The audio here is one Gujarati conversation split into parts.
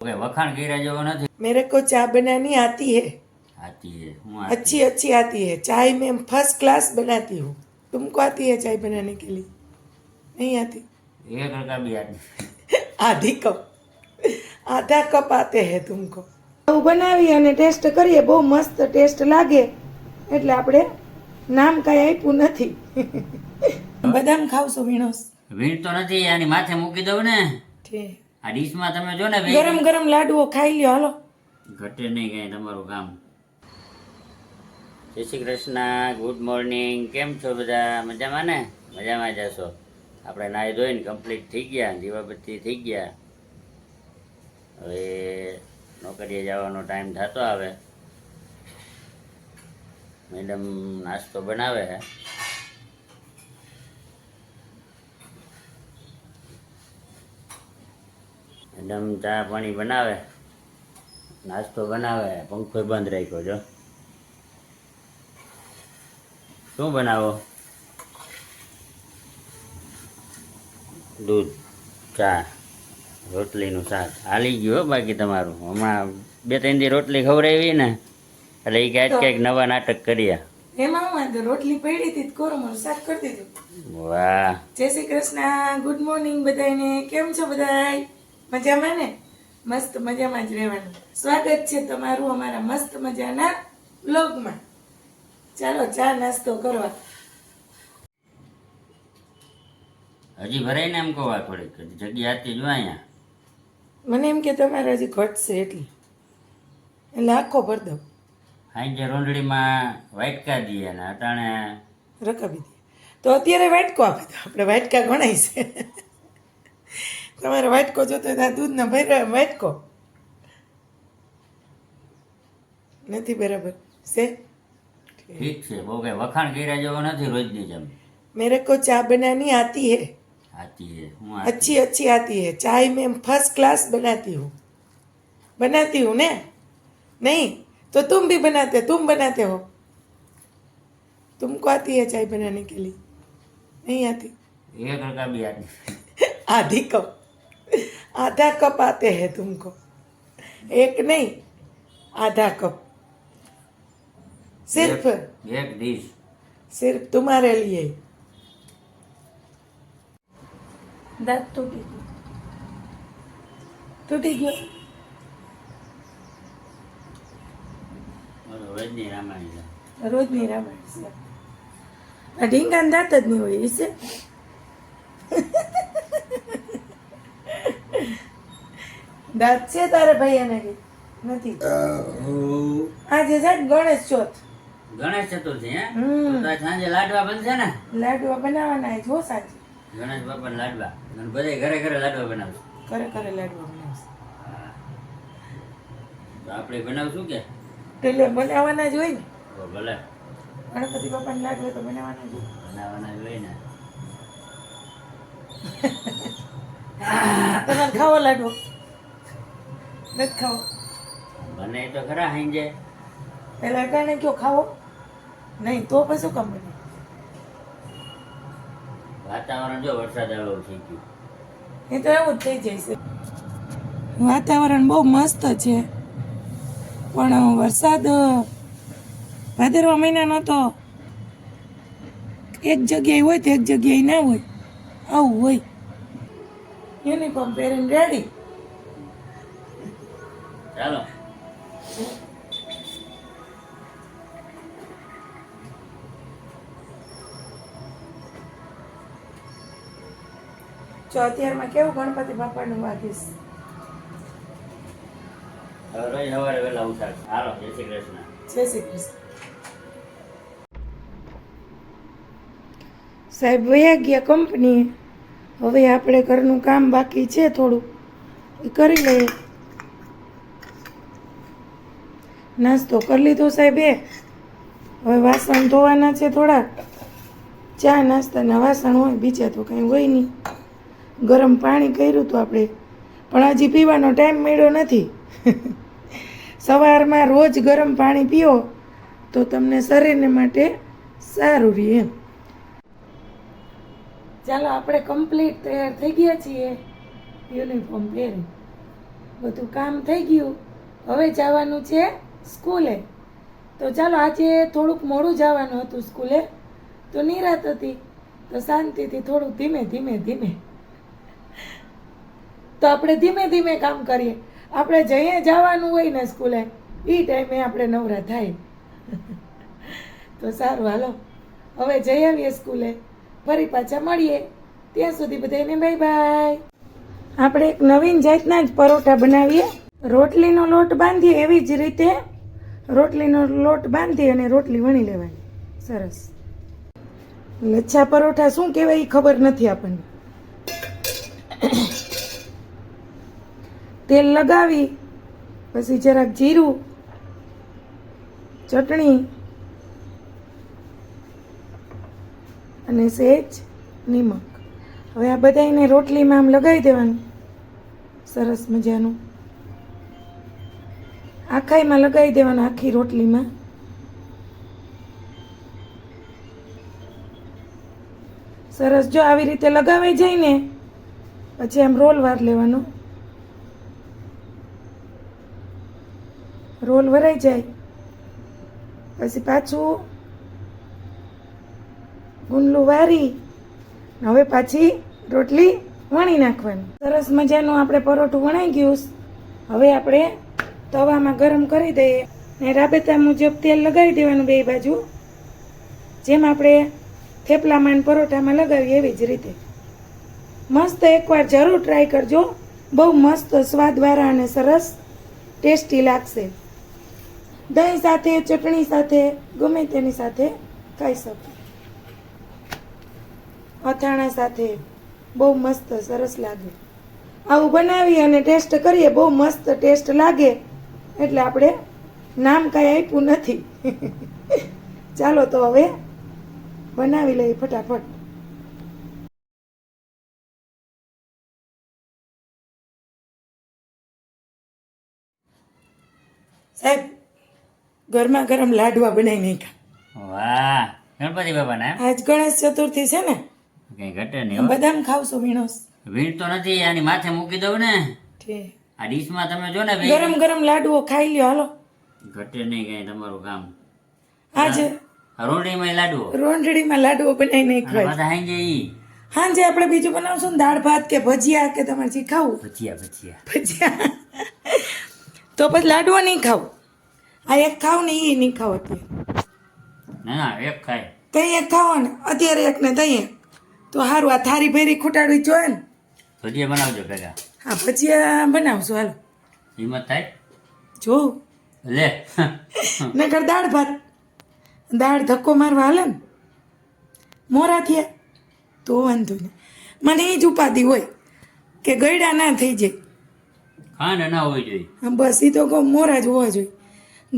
वखाण કર્યા જેવો નથી। मेरे को चाय बनानी आती है, आती है अच्छी अच्छी आती है। चाय में फर्स्ट क्लास बनाती हूँ। तुमको आती है चाय बनाने के लिए? नहीं आती? एक रका भी आती। आधी कप, आधा कप आते हैं तुमको। આવું બનાવી અને ટેસ્ટ કરીએ, બહુ મસ્ત ટેસ્ટ લાગે એટલે આપણે નામ કાંઈ આપ્યું નથી। બદામ ખાવશો વીણોસ? વીણ તો નથી, આની માથે મૂકી દઉં ને। ઠીક, આ ડીશમાં તમે જો ને ગરમ ગરમ લાડુઓ ખાઈ લ્યો, હાલો। ઘટે નહીં કઈ તમારું કામ। જય શ્રી કૃષ્ણ, ગુડ મોર્નિંગ। કેમ છો બધા? મજામાં ને? મજામાં જ હશો। આપણે નાહી ધોઈને કમ્પ્લીટ થઈ ગયા, દીવાબત્તી થઈ ગયા। હવે નોકરીએ જવાનો ટાઈમ થતો આવે। મેડમ નાસ્તો બનાવે છે। મેડમ ચા પાણી બનાવે, નાસ્તો બનાવે, પંખો બંધ રાખ્યો જો। શું બનાવો? દૂધ, ચા, રોટલીનું શાક હાલી ગયું। બાકી તમારું હમણાં 2-3 દી રોટલી ખવડાવી ને એટલે એ ક્યાંક નવા નાટક કર્યા। એમાં હું વાંધો, રોટલી પડી હતી કોરમનું શાક કરી દીધું। વાહ, જય શ્રી કૃષ્ણ, ગુડ મોર્નિંગ બધાને। કેમ છો બધાય? મજામાં ને? મસ્ત મજામાં જ રહેવાનું। સ્વાગત છે તમારું અમારા મસ્ત મજાના બ્લોગમાં। ચાલો ચા નાસ્તો કરવા। હજી ભરાઈને એમ કહો થોડીક જગ્યા હતી જો અહીંયા। મને એમ કે તમારે હજી ઘટશે એટલે આખો ભર દઉં, સાંજે રોંઢળીમાં વાટકા દઈએ ને અટાણે રકાબી દે તો અત્યારે વાટકો આપે તો આપણે વાટકા ગણાય છે। તમારે વાટકો જોતો હોય તો આ દૂધના ભર્યા વાટકો નથી બરાબર છે? ઠીક છે, બહુ કઈ વખાણ કર્યા જેવો નથી રોજની જેમ। मेरे को चाय बनानी आती है, આતી હે હું अच्छी अच्छी आती है। चाय में फर्स्ट क्लास बनाती हूँ ने? नहीं तो तुम भी बनाते हो। तुमको आती है चाय बनाने के लिए? नहीं आती? એક રકા બી આતી। आधी कप, आधा कप आते हैं तुमको, एक नहीं आधा कप, सिर्फ એક ડીશ। सिर्फ तुम्हारे लिए। दांत टूटी गयो। રોજની રામાયણ છે। રોજની રામાયણ છે। આ ઢીંગાના દાંત જ નહીં હોય એ છે। દાંત છે તારે ભાઈ કે નથી? આજે છે ગણેશ ચોથ, ગણેશ ચતુર્થી હે? તો આજ સાંજે લાડવા બનશે ને? લાડવા બનાવવાના જો સાંજે ગણેશ બાપા લાડવા અને બધા ઘરે ઘરે લાડવા બનાવશે। કરે લાડવા બનાવશે તો આપણે બનાવશું કે? એટલે બનાવવાના જ હોય ને। તો ભલે ગણપતિ બાપાને લાડવા તો બનાવવાના જ હોય। બનાવવાના જ હોય ને। તમારે ખાવો લાડવો? નથી ખાવો? બને તો ખરા સાંજે। પેલા અટાણે કયો ખાવો નહીં તો પછી શું કામ બને? વાતાવરણ જો વરસાદ આવો થઈ ગયું। એ તો એવું જ થઈ જાય છે। વાતાવરણ બહુ મસ્ત છે પણ વરસાદ ભાદરવા મહિનાનો તો એક જગ્યાએ હોય તો એક જગ્યાએ ના હોય, આવું હોય। યુનિફોર્મ પહેરીને રેડી। ચાલો જો અત્યારમાં કેવું ગણપતિ બાપાનું વાગીશ। હવે રોજ સવારે વહેલા ઉઠાડશે। હાલો, જય શ્રી કૃષ્ણ। જય શ્રી કૃષ્ણ। સાહેબ વયા ગયા કંપનીએ, હવે આપણે ઘરનું કામ બાકી છે થોડું એ કરી લઈએ। નાસ્તો કરી લીધો સાહેબે, હવે વાસણ ધોવાના છે થોડા। ચા નાસ્તાના વાસણ હોય, બીજા તો કંઈ હોય નહીં। ગરમ પાણી કર્યું હતું આપણે પણ હજી પીવાનો ટાઈમ મળ્યો નથી। સવારમાં રોજ ગરમ પાણી પીઓ તો તમને શરીરને માટે સારું રહે એમ। ચાલો આપણે કમ્પ્લીટ તૈયાર થઈ ગયા છીએ યુનિફોર્મ પહેરી। બધું કામ થઈ ગયું. હવે જવાનું છે સ્કૂલે. તો ચાલો આજે થોડુંક મોડું જવાનું હતું સ્કૂલે, તો નિરાત હતી, તો શાંતિથી થોડુંક ધીમે ધીમે ધીમે તો આપણે ધીમે ધીમે કામ કરીએ. આપણે જઈએ જવાનું હોય ને સ્કૂલે, એ ટાઈમે આપણે નવરા થાય. તો સારું, હાલો હવે જઈ આવીએ સ્કૂલે, ફરી પાછા મળીએ. ત્યાં સુધી બધાને બાય બાય. આપણે એક નવીન જાતના જ પરોઠા બનાવીએ. રોટલીનો લોટ બાંધીએ એવી જ રીતે રોટલીનો લોટ બાંધી અને રોટલી વણી લેવાની. સરસ. લચ્છા પરોઠા શું કહેવાય એ ખબર નથી આપણને. તેલ લગાવી પછી જરાક જીરું, ચટણી અને સહેજ નિમક. હવે આ બધાને રોટલીમાં આમ લગાવી દેવાનું સરસ મજાનું. આખાઈમાં લગાવી દેવાનું, આખી રોટલીમાં. સરસ. જો આવી રીતે લગાવાઈ જાય ને પછી આમ રોલ વાર લેવાનો. રોલ વરાઈ જાય પછી પાછું ગુંદલું વારી હવે પાછી રોટલી વણી નાખવાની. સરસ મજાનું આપણે પરોઠું વણાઈ ગયું. હવે આપણે તવામાં ગરમ કરી દઈએ ને રાબેતા મુજબ તેલ લગાવી દેવાનું બે બાજુ, જેમ આપણે થેપલામાં અને પરોઠામાં લગાવીએ એવી જ રીતે. મસ્ત એકવાર જરૂર ટ્રાય કરજો, બહુ મસ્ત સ્વાદવાળા અને સરસ ટેસ્ટી લાગશે. દહીં સાથે, ચટણી સાથે, ગમે તેની સાથે ખાઈ શકો. અથાણા સાથે બહુ મસ્ત સરસ લાગે. આવું બનાવી અને ટેસ્ટ કરીએ, બહુ મસ્ત ટેસ્ટ લાગે. એટલે આપણે નામ કાંઈ આપ્યું નથી. ચાલો તો હવે બનાવી લઈએ ફટાફટ. સાહેબ, ગરમા ગરમ લાડવા બનાવી નાખ્યા. વાહ, ગણપતિ બાપાના આજ ગણેશ ચતુર્થી છે ને, કઈ ઘટે નહીં હો. બદામ ખાવશો વીણોસ? વીણ તો નથી, આની માથે મૂકી દઉં ને. ઠીક. આ ડીશમાં તમે જો ને ગરમ ગરમ લાડવો ખાઈ લ્યો. હાલો, ઘટે નહીં કઈ તમારું કામ. આજે આ રોટલીમાં લાડવો રોંઢડીમાં લાડવો બનાવી અને નાખ્યો. પાછા હાંજે ઈ હાંજે આપણે બીજું બનાવશું ને, દાળ ભાત કે ભજીયા કે તમારે જે ખાવું. ભજીયા. ભજીયા તો પછી લાડવો નહીં ખાવ. આ એક ખાવ ને એ નહીં ખાવ. અત્યારે ના ના, એક ખાય. તઈ એક ખાવો ને, અત્યારે એક ને તઈ એક. તો સારું, આ થારી ભેરી ખૂટાડવી જોઈએ ને. ભજીયા બનાવજો ભેગા. હા, ભજીયા બનાવશું. હાલો હિંમત થાય જોઉં. લે. નકર દાળ ભાત, દાળ ધક્કો મારવા હાલે ને મોરા થયા તો વાંધો નહીં. મને એ જ ઉપાધિ હોય કે ગયડા ના થઈ જાય. ખાંડ ના હોવી જોઈએ. હા, બસ એ તો કહું મોરા જ હોવા જોઈએ.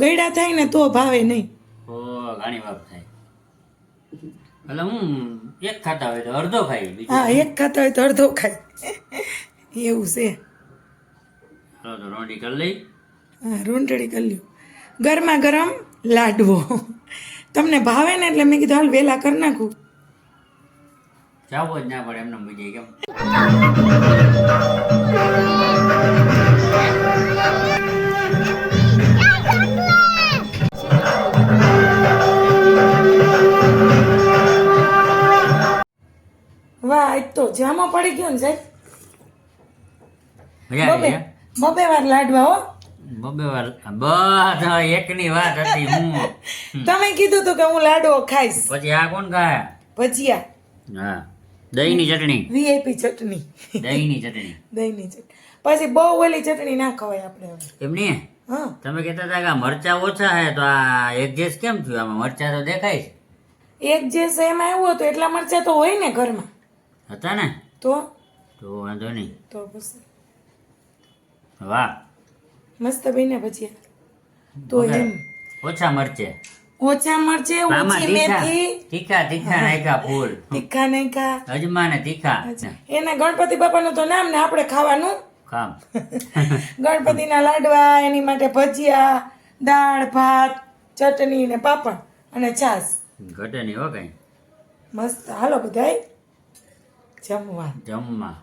ગયડા થાય ને તો ભાવે નહીં. ઓ ઘણી વાર થાય. એટલે હું એક ખાતા હોય તો અડધો ખાઈ. હા, એક ખાતા હોય તો અડધો ખાય. એવું છે. હાલો તો રોંડી કરી લઈ. હા, રોંટડી કરી લ્યો. ગરમા ગરમ લાડવો તમને ભાવે ને એટલે મેં કીધું હાલ વહેલા કરી નાખું. જાવો જ ના પડે એમને બીજે કેમ. વાહ, આજ તો જામો પડી ગયો ને સાહેબ. મજા આવી હે? બબે વાર લાડવા હો. બબે વાર બધા એકની વાત હતી. હું તમે કીધું તું કે હું લાડવો ખાઈશ. પછી આ કોણ ખાય? ભજીયા, હા, દહીંની ચટણી. વીઆઈપી ચટણી. દહીંની ચટણી. દહીંની ચટણી. પછી બહુ ઓલી ચટણી ના ખવાય આપણે હવે. એમ નહીં. હા, તમે કહેતા હતા કે આ મરચા ઓછા હે તો આ એડજસ્ટ કેમ થયું? આમાં મરચા તો દેખાય છે. એક જે એમાં આવ્યું હતું એટલા મરચા તો હોય ને ઘરમાં. હતા ને તો વાંધો નહીં. તો પછી વાહ, મસ્ત બન્યા ભજીયા. તો એમ ઓછા મરચે. ઓછા મરચે, આમાં ઓછી તીખા મેથી, તીખા નાખ્યા ફૂલ. તીખા નાખ્યા. અજમા ને તીખા એના ગણપતિ બાપાનું તો નામ ને આપણે ખાવાનું કામ. ગણપતિના લાડવા, એની માટે ભજીયા, દાળ ભાત, ચટણી ને પાપડ અને છાશ. ઘટે નહીં હો કઈ. મસ્ત. હાલો બધાય જમવા. જમવા.